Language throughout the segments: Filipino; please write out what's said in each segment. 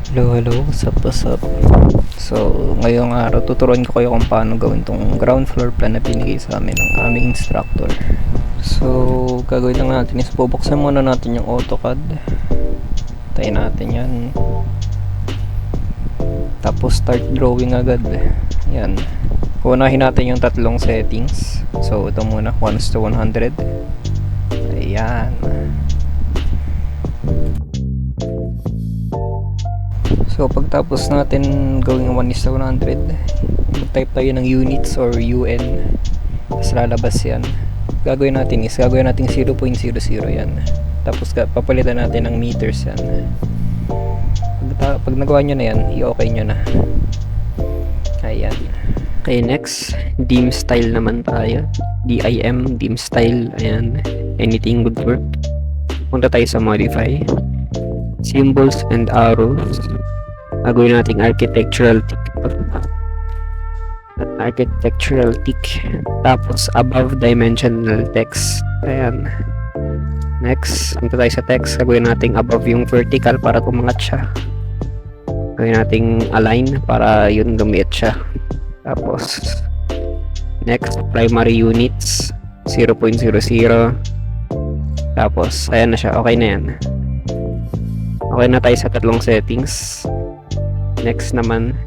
Hello, hello, what's up? So, ngayong araw, tuturuan ko kayo kung paano gawin tong ground floor plan na binigay sa amin ng aming instructor. So, gagawin lang natin is bubuksan muna natin yung AutoCAD. Tayin natin yan. Tapos, start drawing agad. Yan. Kunahin natin yung tatlong settings. So, ito muna, 1:100. Ayan. So pagtapos natin gawing 1:100, mag-type tayo ng units or UN. Tapos lalabas yan. Gagawin natin 0.00 yan. Tapos papalitan natin ng meters yan. Pag nagawa nyo na yan, i-okay nyo na. Ayan. Okay, next, dim style naman tayo. DIM, dim style. Ayan. Anything would work. Punta tayo sa modify. Symbols and arrows. Gagawin nating architectural tick. Tapos above dimensional text. Ayan. Next, punta tayo sa text. Gagawin nating above yung vertical para tumangat siya. Gagawin nating align para yun lumiit siya. Tapos next, primary units 0.00. Tapos ayan na siya. Okay na yan. Okay na tayo sa tatlong settings. Next naman,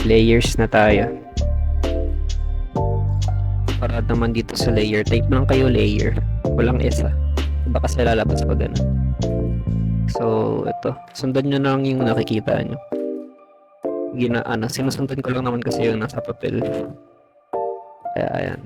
layers na tayo. Para naman dito sa layer, type lang kayo layer. Walang isa. Baka kasi lalabas pa ganun. So, ito. Sundan nyo lang yung nakikita nyo. Sinusundan ko lang naman kasi yung nasa papel. Kaya, ayan.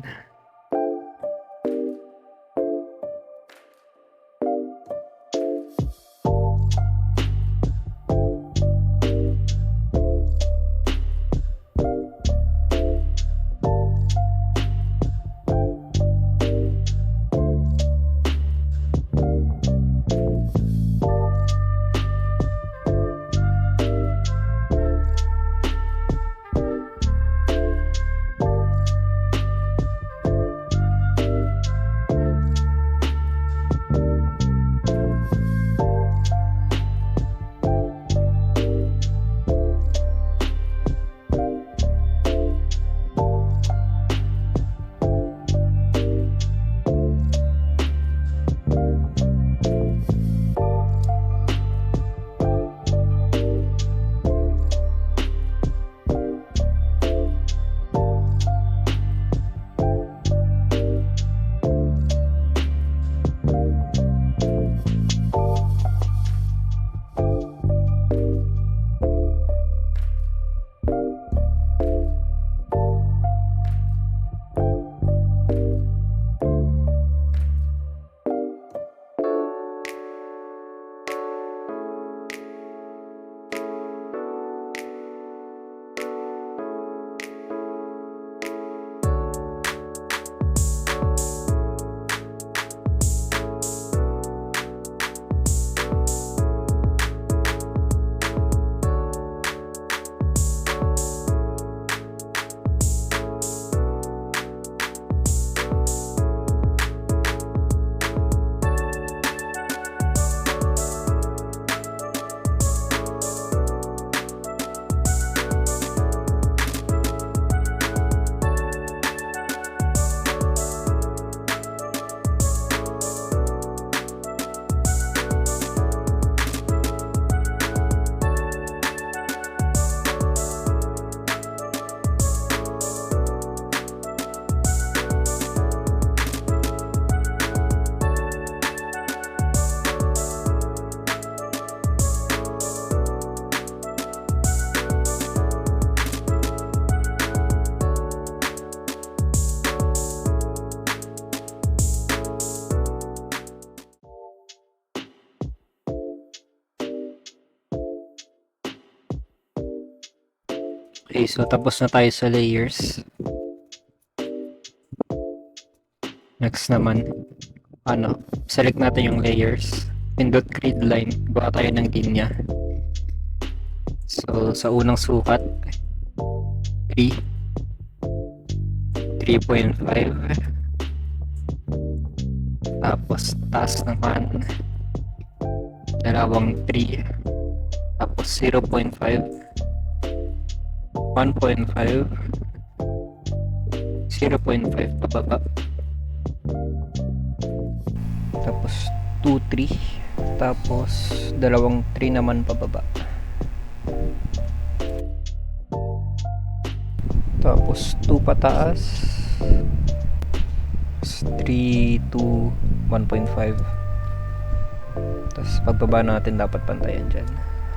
Okay, so tapos na tayo sa layers. Next naman, select natin yung layers. Pindot grid line, gawa tayo ng linya. So, sa unang sukat, 3, 3.5. Tapos, taas naman, dalawang 3. Tapos 0.5, 1.5, 0.5 pababa, tapos 2, 3, tapos dalawang 3 naman pababa, tapos 2 pataas, 3, 2, 1.5. Tapos pagbaba natin dapat pantayan dyan.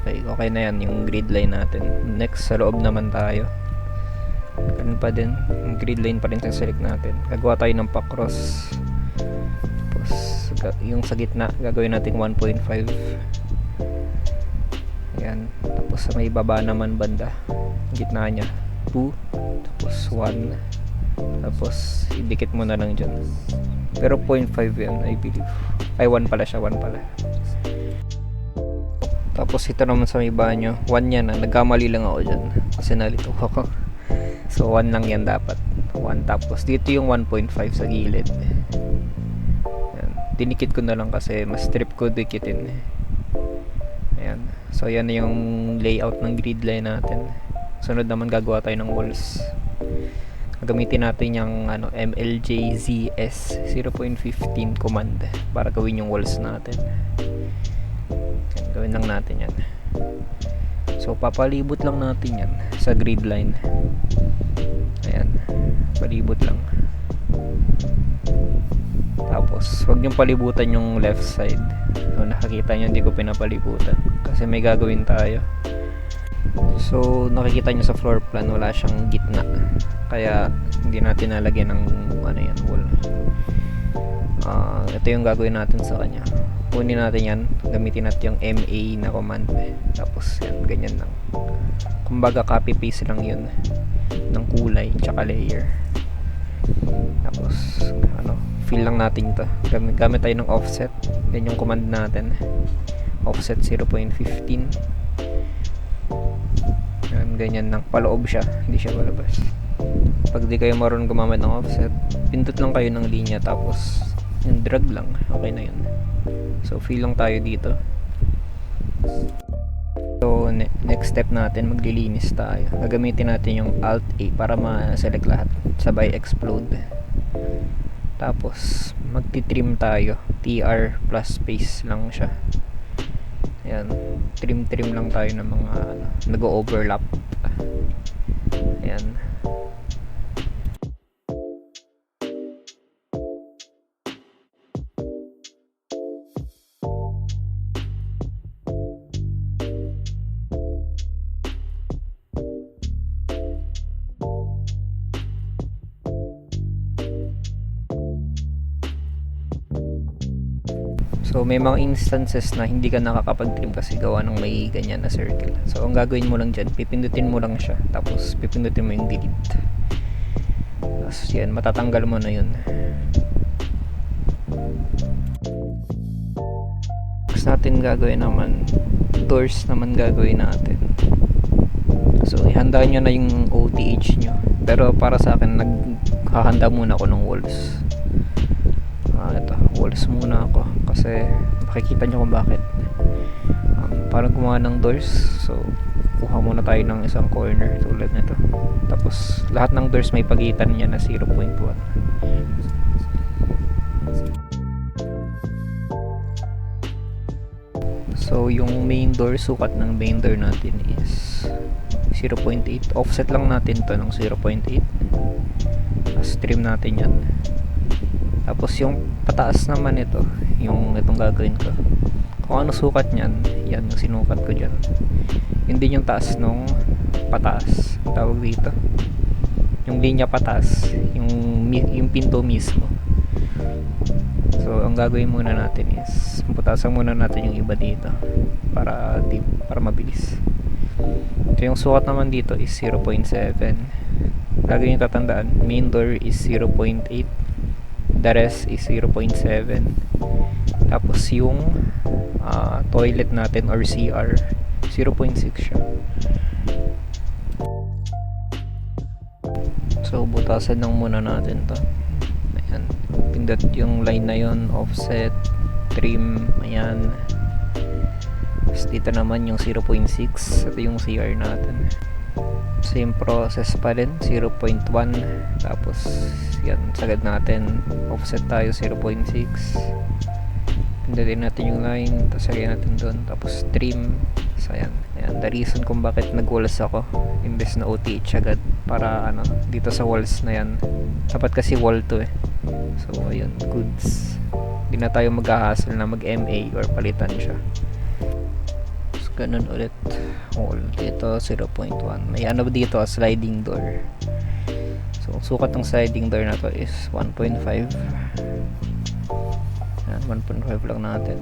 Okay na yan yung grid line natin. Next, sa loob naman tayo. Ganun pa din, yung grid line pa rin sa select natin. Gagawa tayo ng pa-cross. Tapos yung sa gitna gagawin natin 1.5. Ayan. Tapos sa may baba naman banda, gitna nya 2, tapos 1, tapos idikit mo na lang dyan. Pero 0.5 yan, I believe. Ay, 1 pala siya, 1 pala. Tapos ito naman sa may banyo, 1 yan, nagkamali lang ako dyan kasi nalito ako. So 1 lang yan dapat, 1. Tapos dito yung 1.5 sa gilid. Ayan. Dinikit ko na lang kasi mas trip ko dikitin. Ayan. So yan yung layout ng grid line natin. Sunod naman gagawa tayo ng walls. Gamitin natin yung MLJZS 0.15 command para gawin yung walls natin. Yan, gawin lang natin yan. So papalibot lang natin yan sa grid line. Ayan, palibot lang. Tapos wag niyong palibutan yung left side. So nakikita niyo hindi ko pinapalibutan kasi may gagawin tayo. So nakikita nyo sa floor plan wala siyang gitna, kaya hindi natin nalagyan ng wall. Ito yung gagawin natin sa kanya. Kunin natin yan, gamitin natin yung MA na command, tapos yan, ganyan lang. Kumbaga copy paste lang yun ng kulay tsaka layer. Tapos fill lang natin ito. Gamit tayo ng offset. Yan yung command natin, offset 0.15. Ganyan lang, paloob siya, hindi siya palabas. Pag di kayo marunong gumamit ng offset, pindot lang kayo ng linya tapos yung drag lang, okay na yun. So fill lang tayo dito. So next step natin, maglilinis tayo. Gagamitin natin yung Alt A para ma-select lahat, sabay explode. Tapos magti-trim tayo, TR plus space lang siya. Ayan, trim lang tayo ng mga nag-overlap. Ayan. So may mga instances na hindi ka nakakapag-trim kasi gawa ng may ganyan na circle. So ang gagawin mo lang dyan, pipindutin mo lang siya, tapos pipindutin mo yung delete. Tapos yan, matatanggal mo na yun. Next natin gagawin naman, doors naman gagawin natin. So ihanda nyo na yung OTH nyo. Pero para sa akin, naghahanda muna ako ng walls. Ito, walls muna ako kasi makikita nyo kung bakit. Parang gumawa ng doors, so kuha muna tayo ng isang corner tulad nito. Tapos lahat ng doors may pagitan niya na 0.1. So yung main door, sukat ng main door natin is 0.8. Offset lang natin to ng 0.8. Tapos trim natin yan. Tapos yung pataas naman ito, itong gagawin ko. Kung ano sukat niyan, yan yung sinukat ko dyan. Yun din yung taas nung pataas, tawag dito. Yung linya pataas, yung pinto mismo. So ang gagawin muna natin is putasan muna natin yung iba dito para mabilis. Ito yung sukat naman dito is 0.7. Lagi yung tatandaan, main door is 0.8, the rest is 0.7. Tapos yung toilet natin or CR 0.6 siya. So butasan lang muna natin to. Ayan, pindot yung line na yon, offset, trim, ayan. Tapos dito naman yung 0.6. Ito yung CR natin. Same process pa rin, 0.1. Tapos yan, sagad natin, offset tayo 0.6. Pindutin natin yung line, tapos lagyan natin doon, tapos trim. So ayan, the reason kung bakit nagwalas ako imbes na OTH agad, para ano, dito sa walls na yan, dapat kasi wall to eh. So ayun, goods. Hindi na tayo mag-hassle na mag-MA or palitan siya. So ganun ulit. Wall dito 0.1. May ano dito, sliding door. So sukat ng sliding door na to is 1.5. Yan, 1.5 lang natin.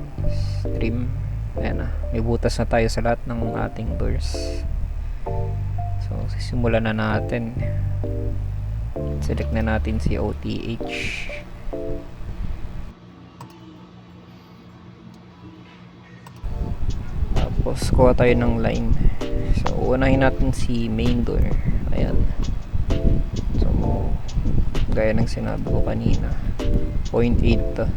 Trim. Ayan na, may butas na tayo sa lahat ng ating doors. So sisimulan na natin. Select na natin si OTH. Tapos kuha tayo ng line. So unahin natin si main door. Ayan. So gaya ng sinabi ko kanina, 0.8 to.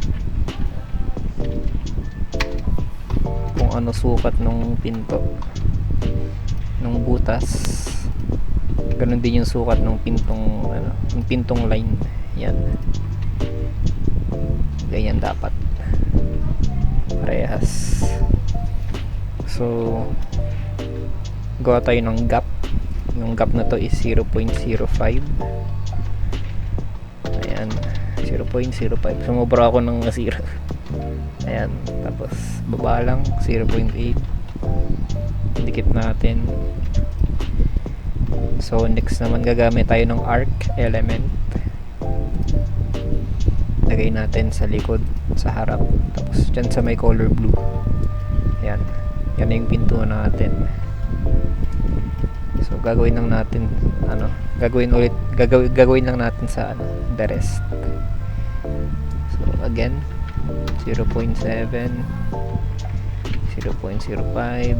Kung ano sukat ng pinto ng butas, ganun din yung sukat ng pintong ano, yung pintong line. Yan, ganyan dapat parehas. So gawa tayo ng gap. Yung gap na to is 0.05. Ayan, 0.05. Sumobra ako ng 0. Ayan, tapos baba lang 0.8. Dikit natin. So next naman gagamit tayo ng arc element. Lagay natin sa likod, sa harap, tapos dyan sa may color blue. Ayan, yan na yung pinto natin. So gagawin lang natin ano, gagawin lang natin sa ano, the rest. So again 0.7, 0.05, 0.7.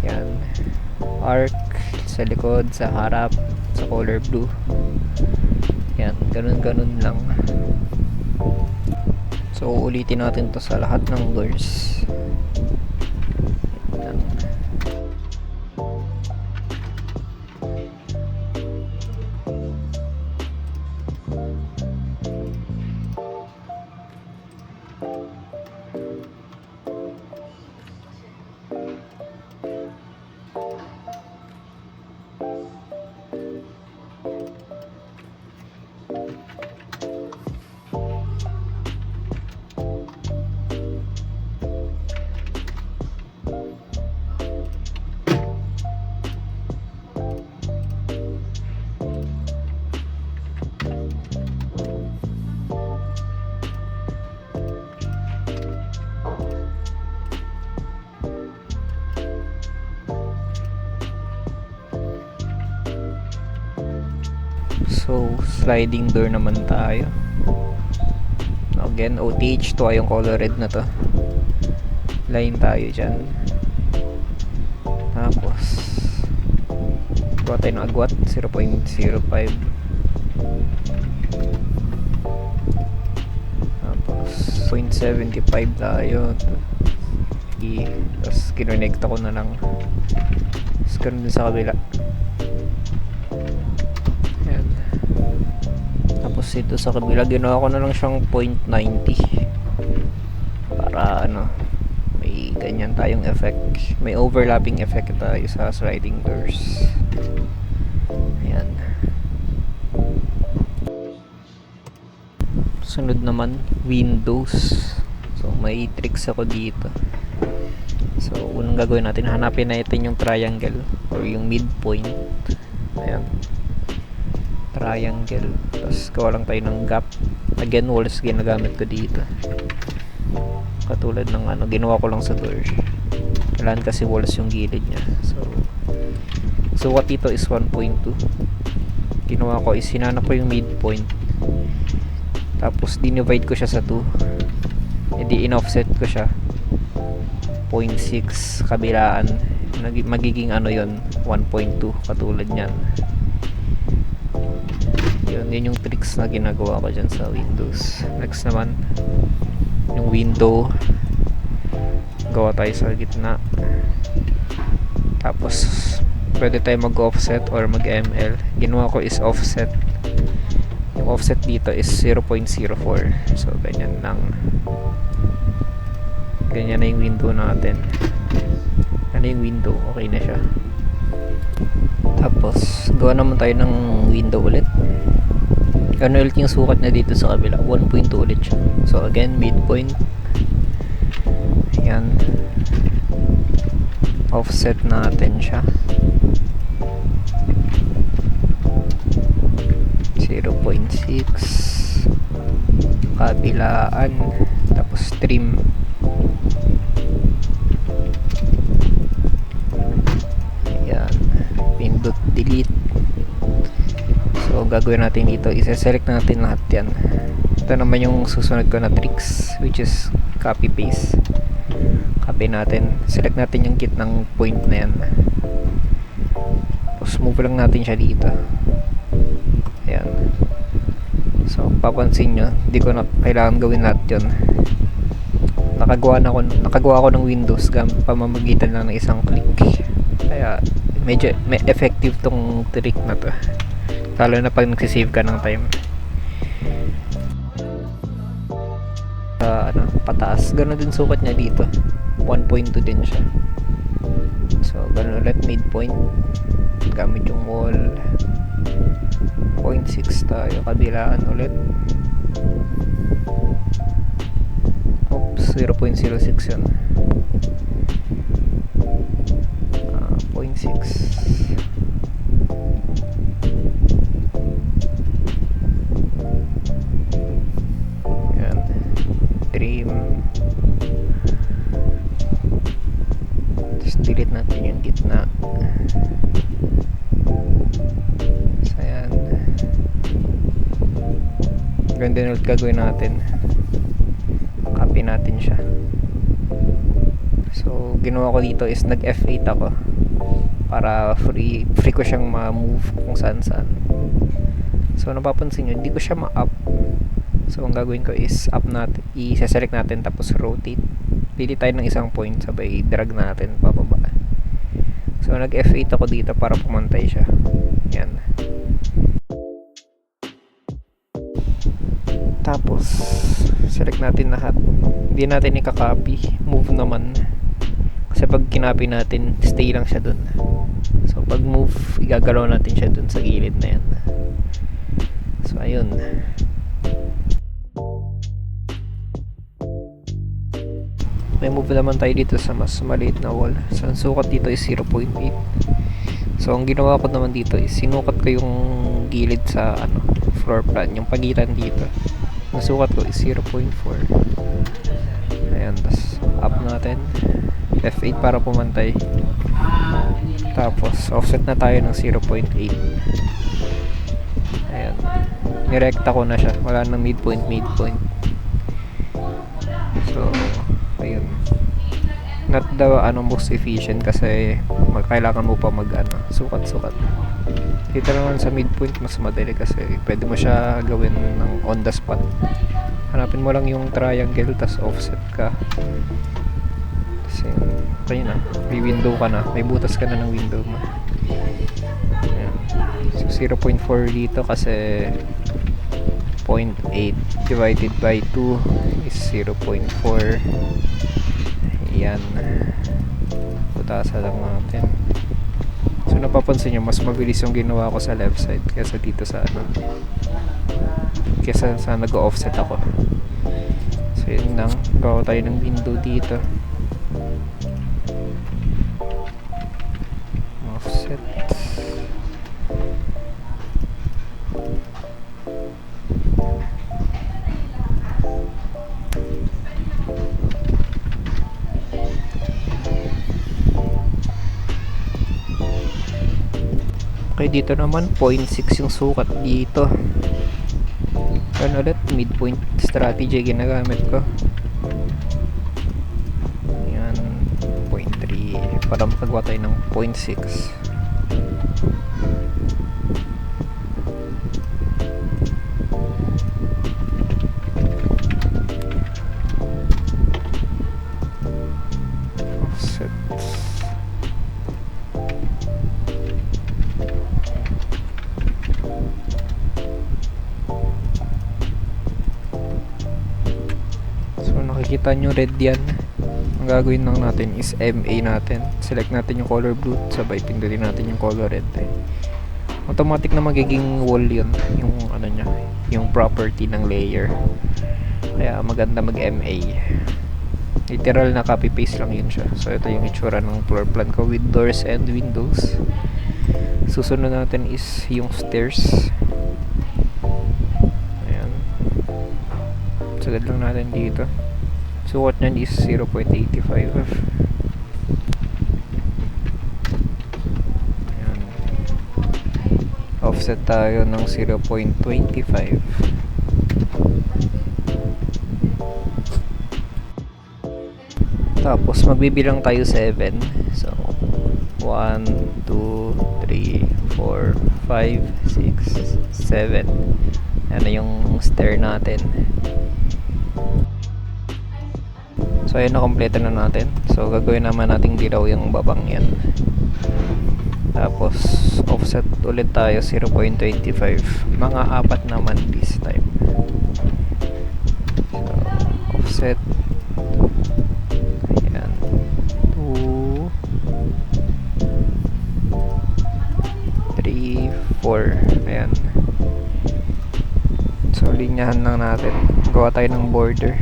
Yan, arc sa likod, sa harap, sa color blue. Yan, ganun lang. So ulitin natin to sa lahat ng doors. Yan. So sliding door naman tayo. Again, OTH to, yung color red na to. Line tayo dyan. Tapos gawa tayo ng agwat 0.05. Tapos 0.75 tayo. Tapos kinonekta ko na lang. Tapos ganun din sa kabila. Ayan. Tapos ito sa kabila, ginawa ko na lang siyang 0.90 para ano, may ganyan tayong effect, may overlapping effect tayo sa sliding doors. Ayan. Sunod naman, windows. So may tricks ako dito. So unang gagawin natin, hanapin natin yung triangle or yung midpoint. Ayan, triangle. Tapos gawa lang tayo ng gap. Again, walls ginagamit ko dito, katulad ng ano, ginawa ko lang sa door. Kailangan kasi walls yung gilid nya. So what dito is 1.2. Ginawa ko is hinanap ko yung midpoint, tapos dinivide ko siya sa 2, edi in-offset ko siya 0.6 kabilaan. Magiging ano yon, 1.2 katulad nyan. Yun yung tricks na ginagawa ko dyan sa Windows. Next naman, yung window, gawa tayo sa gitna. Tapos pwede tayo mag-offset or mag-ML. Ginawa ko is offset. Yung offset dito is 0.04. So ganyan lang. Ganyan na yung window natin. Ano yung window? Okay na siya. Tapos gawa naman tayo ng window ulit. Ano ulit yung sukat na dito sa kabila? 1.2 ulit siya. So again, midpoint. Ayan. Offset natin siya. 0.6. Kabilaan. Tapos trim. Ayan. Pindot delete. So gagawin natin dito, isa-select natin lahat yan. Ito naman yung susunod ko na tricks, which is copy paste. Copy natin, select natin yung gitnang point na yan, tapos move lang natin siya dito. Ayan. So papansin nyo, hindi ko na kailangan gawin lahat yun. Nakagawa ko ng Windows gamit pamamagitan lang ng isang click. Kaya medyo may effective tong trick na to, lalo na pag nagsisave ka ng time. Pataas, gano'n din sukat niya dito, 1.2 din siya. So gano'n ulit, midpoint gamit yung wall. 0.6 tayo, kabilaan ulit. Oops, 0.06 yun. 0.6. Trim. Tapos delete natin yung gitna. So ayan. Ganun din ulit gagawin natin. Copy natin siya. So ginawa ko dito is nag F8 ako para free ko siyang ma-move kung saan. So napapansin nyo, hindi ko siya ma-up. So ang gagawin ko is up natin, i-select natin, tapos rotate. Pili tayo ng isang point, sabay drag natin pababa. So nag F8 ako dito para pumantay siya. Yan. Tapos select natin lahat. Hindi natin i-copy, move naman. Kasi pag kinopy natin, stay lang siya dun. So pag move, igagalaw natin siya dun sa gilid na yan. So ayun. May move naman tayo dito sa mas maliit na wall. So ang sukat dito is 0.8. So ang ginawa ko naman dito is sinukat ko yung gilid sa floor plan, yung pagitan dito. Ang sukat ko is 0.4. Ayan, tas up natin, F8 para pumantay. Tapos offset na tayo ng 0.8. Ayan, nirekta ko na siya, wala nang midpoint. So ayun, not the most efficient kasi kailangan mo pa sukat. Dito naman sa midpoint mas madali kasi pwede mo siya gawin ng on the spot. Hanapin mo lang yung triangle, tas offset ka. Kasi okay na, may window ka na, may butas ka na ng window mo. Ayan. So 0.4 dito kasi 0.8 divided by 2 is 0.4. Ayan, putasan lang natin. So napapansin nyo, mas mabilis yung ginawa ko sa left side kaysa dito sa kaysa sa nag-offset ako. So yun lang, gawa tayo ng window dito, offset. Okay, dito naman 0.6 yung sukat dito. Ano ulit, midpoint strategy ginagamit ko. Ayan, 0.3 para makagawa tayo ng 0.6. Offset. So nakikita nyo red yan. Ang gagawin lang natin is MA natin. Select natin yung color blue, sabay pindutin natin yung color red. Automatic na magiging wall yun, yung ano nya, yung property ng layer. Kaya maganda mag MA. Literal na copy paste lang yun siya. So ito yung itsura ng floor plan ko with doors and windows. Susunod natin is yung stairs. Ayan. Sagad lang natin dito. Sukat nyan is 0.85. Ayan. Offset tayo ng 0.25. Tapos magbibilang tayo 7. So 1, 2, 3, 4, 5, 6, 7. Ano yung stair natin. So ayun, na kompleto na natin. So gagawin naman nating dilaw yung babang yan. Tapos offset ulit tayo 0.25. Mga 4 naman this time. So offset. Ayan. 2, 3, 4. Ayan. So linyahan lang natin. Gawa tayo ng border.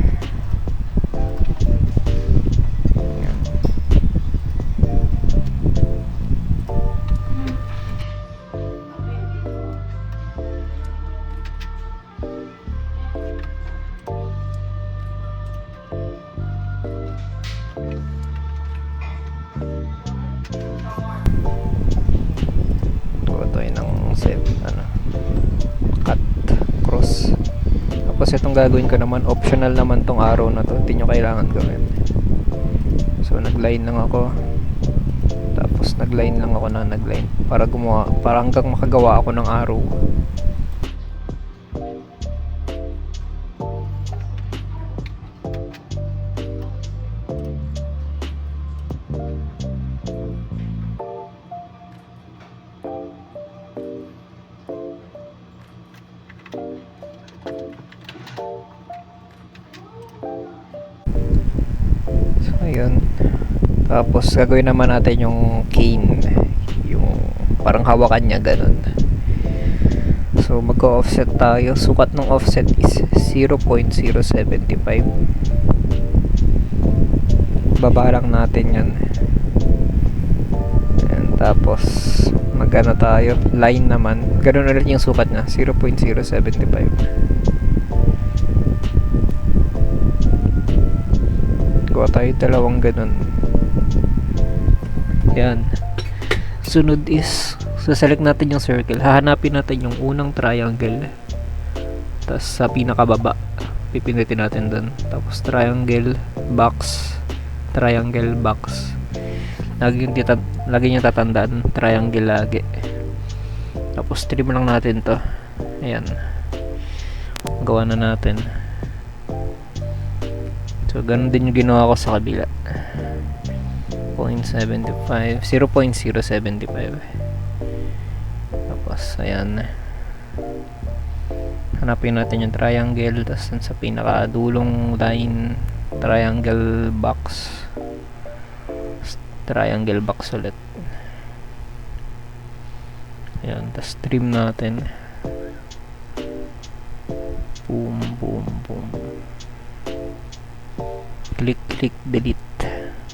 Tapos itong gagawin ko naman, optional naman tong arrow na to, hindi nyo kailangan gawin. So nagline lang ako, tapos nagline lang ako na nagline para gumawa, para hanggang makagawa ako ng arrow. Ayun. Tapos gagawin naman natin yung cane, yung parang hawakan niya ganun. So mag-offset tayo. Sukat ng offset is 0.075. Baba lang natin yan. And tapos magano tayo, line naman. Ganun ulit yung sukat niya, 0.075. Gawa tayo dalawang ganun. Yan. Sunod is select natin yung circle. Hahanapin natin yung unang triangle. Tapos sa pinakababa pipindutin natin doon. Tapos triangle box, triangle box. Lagi nyo tatandaan, triangle lagi. Tapos trim lang natin to. Ayan. Gawa na natin. So, ganun din yung ginawa ko sa kabila. 0.75. Tapos, ayan. Hanapin natin yung triangle. Tapos, sa pinakadulong line, triangle box. Triangle box ulit. Ayan. Tapos, trim natin. Boom, boom, boom. Click, delete.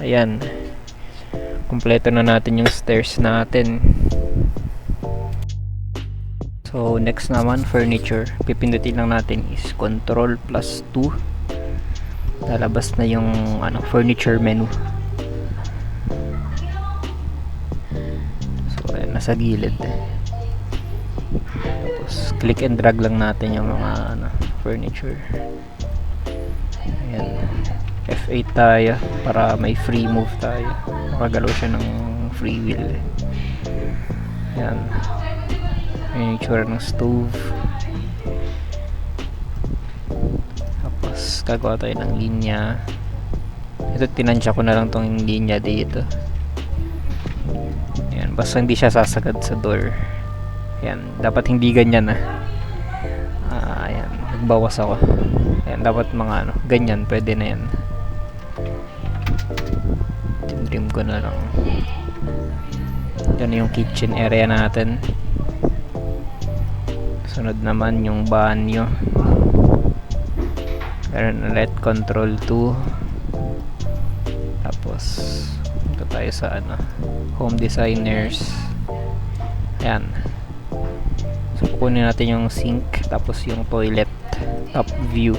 Ayan. Kompleto na natin yung stairs natin. So, next naman, furniture. Pipindutin lang natin is Control plus 2. Lalabas na yung furniture menu. So, ayan, nasa gilid. Tapos, click and drag lang natin yung mga furniture. Ayan. F8 tayo para may free move tayo. Makagalaw siya ng free wheel. Ayan. Ayan yung itsura ng stove. Tapos gagawa tayo ng linya. Ito, tinansya ko na lang tong linya dito. Ayan, basta hindi siya sasagad sa door. Ayan, dapat hindi ganyan ayan, nagbawas ako. Ayan, dapat mga ano, ganyan, pwede na yan. Trim ko na lang. Yan yung kitchen area natin. Sunod naman yung banyo. Meron ulit control 2. Tapos ito tayo sa ano, home designers. Ayan. So kukunin natin yung sink, tapos yung toilet top view.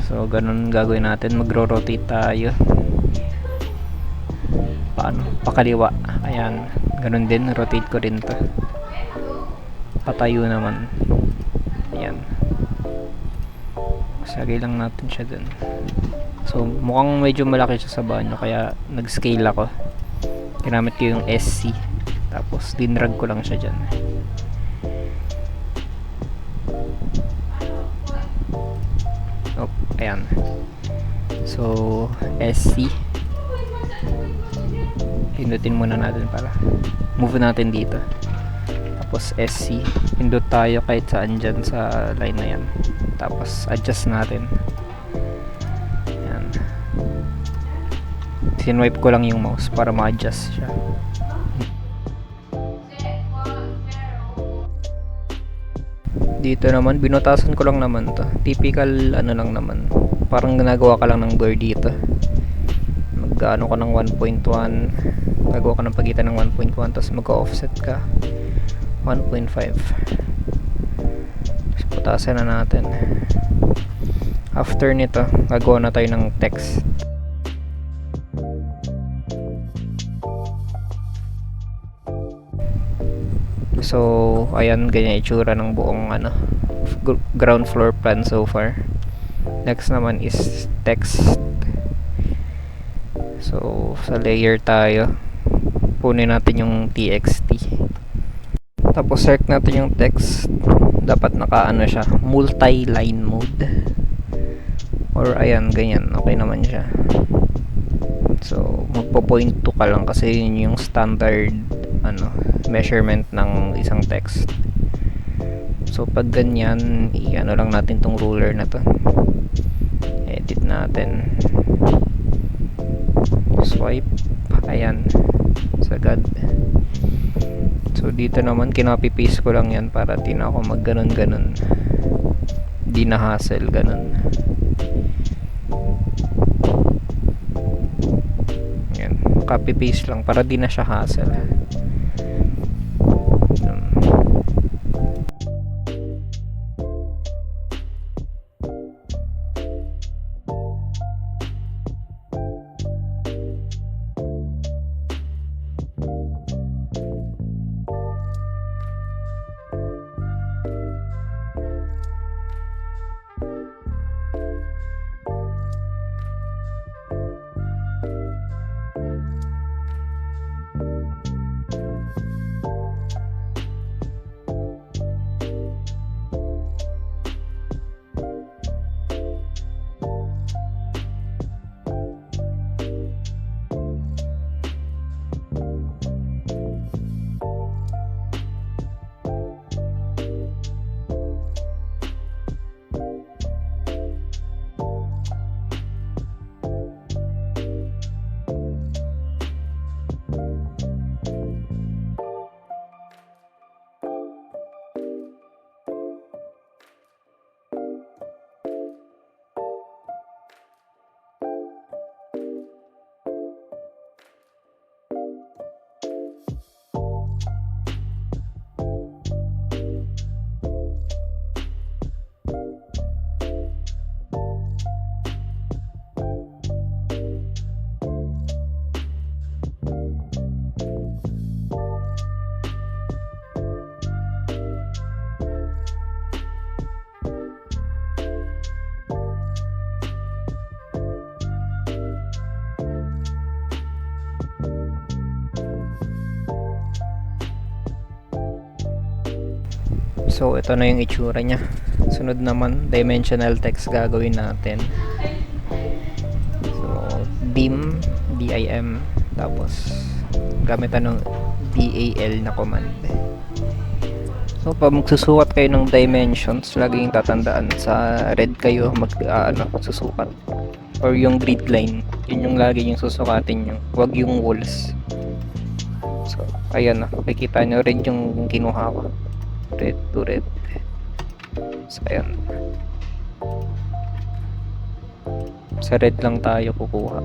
So ganun gagawin natin, magro-rotate tayo. Paano? Pakaliwa. Ayan, ganun din, rotate ko rin to. Patayo naman. Ayan. Sagay lang natin siya dun. So mukhang medyo malaki siya sa banyo, kaya nag-scale ako. Ginamit ko yung SC, tapos dinrag ko lang siya dyan. Oh, ayan. So SC, pindutin muna natin para move natin dito. Tapos SC, pindot tayo kahit saan dyan sa line na yan. Tapos adjust natin. Ayan. Sinwipe ko lang yung mouse para ma-adjust siya. Dito naman, binutasan ko lang naman to. Typical ano lang naman. Parang ginagawa ka lang ng blur dito. Mag-ano ka ng 1.1. Gagawa ka ng pagitan ng 1.1, tapos mag-offset ka 1.5. Tapos putasan na natin. After nito, gagawa na tayo ng text. So, ayan, ganyan itsura ng buong ano, ground floor plan so far. Next naman is text. So, sa layer tayo, punin natin yung TXT. Tapos select natin yung text. Dapat naka-ano siya, multi-line mode. Or ayan, ganyan, okay naman siya. So, magpo-point to ka lang kasi yun yung standard ano, measurement ng isang text. So pag ganyan, i-ano lang natin tong ruler na to. Edit natin. Swipe. Ayan. Sagad. So dito naman, kinopy-paste ko lang yan para di na ako mag ganon-ganon. Di na hassle, ganon. Yan. Copy-paste lang para di na siya hassle. So ito na yung itsura niya. Sunod naman, dimensional text gagawin natin. dim, dim, tapos gamit ng DAL na command. So pag magsusukat kayo ng dimensions, laging tatandaan sa red kayo susukat, or yung grid line, yun yung lagi yung susukatin nyo, wag yung walls. So ayan na, makikita nyo red yung kinuha ko, red to red. So ayan, sa red lang tayo kukuha.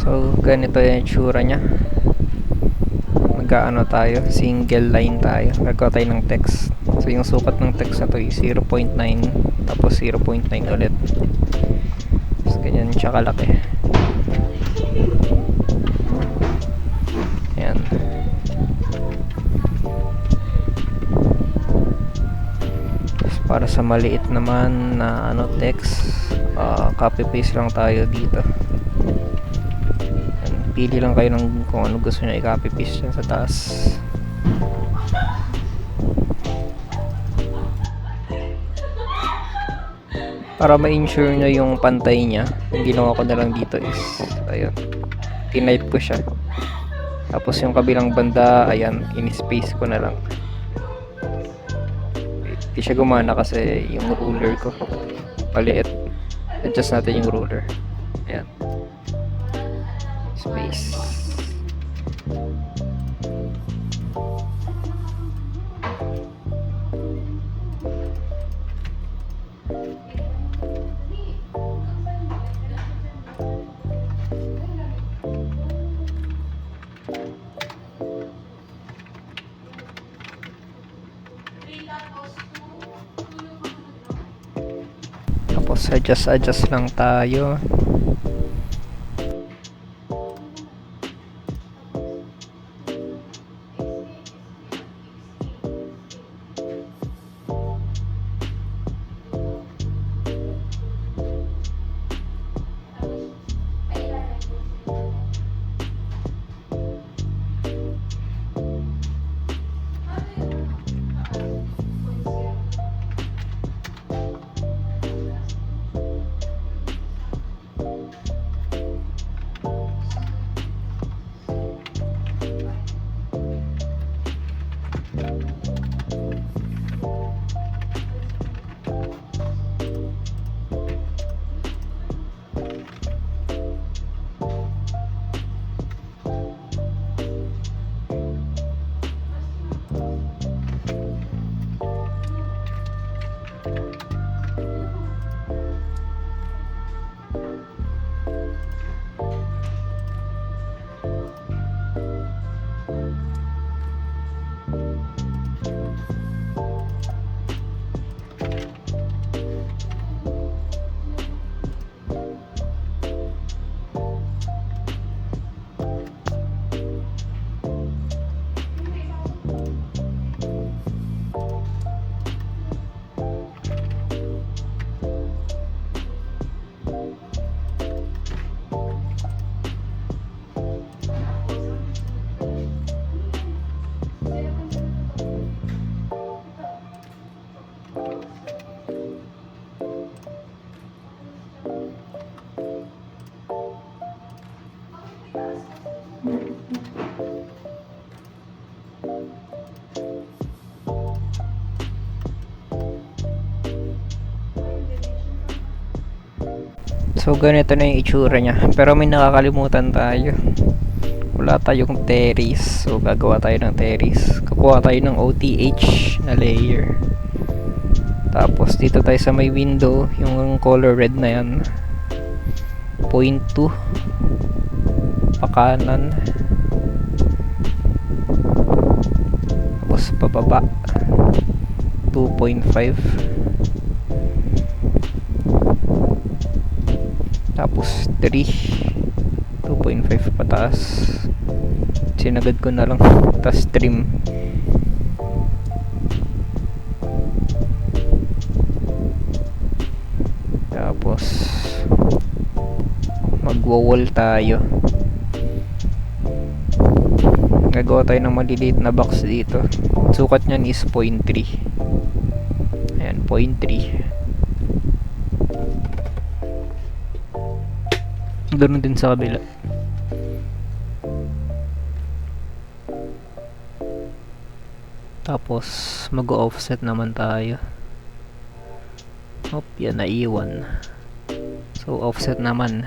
So ganito yung itsura nya. Mag-aano tayo, single line tayo, gagawa tayo ng text. So yung sukat ng text na to is 0.9, tapos 0.9 ulit. So ganyan siya kalaki. Ayan. Tapos para sa maliit naman na text, copy paste lang tayo dito. Pili lang kayo ng kung ano gusto nyo i-copy paste sa taas. Para ma-ensure nyo yung pantay nya, yung ginawa ko na lang dito is ayun, tinipe ko siya, tapos yung kabilang banda, ayan, in-space ko na lang. Hindi siya gumana kasi yung ruler ko maliit. Adjust natin yung ruler. Ayan, space. Tapos adjust lang tayo. So ganito na yung itsura niya. Pero may nakakalimutan tayo. Wala tayong terrace. So gagawa tayo ng terrace. Kukuha tayo ng OTH na layer. Tapos dito tayo sa may window, yung color red na yan. 0.2 pakanan. Tapos pababa 2.5. Tapos 3 2.5 pataas. Sinagad ko na lang. Tapos trim. Tapos magwo-wall tayo. Gagawa tayo ng maliliit na box dito. Sukat niyan is 0.3. Ayan, 0.3. Ganoon din sa kabila. Tapos mag-offset naman tayo. Hop, yan naiwan. So offset naman.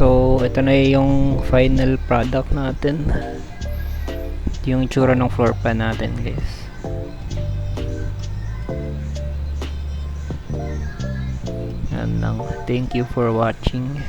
So, ito na yung final product natin. Ito yung itsura ng floor plan natin, guys. Yan lang. Thank you for watching.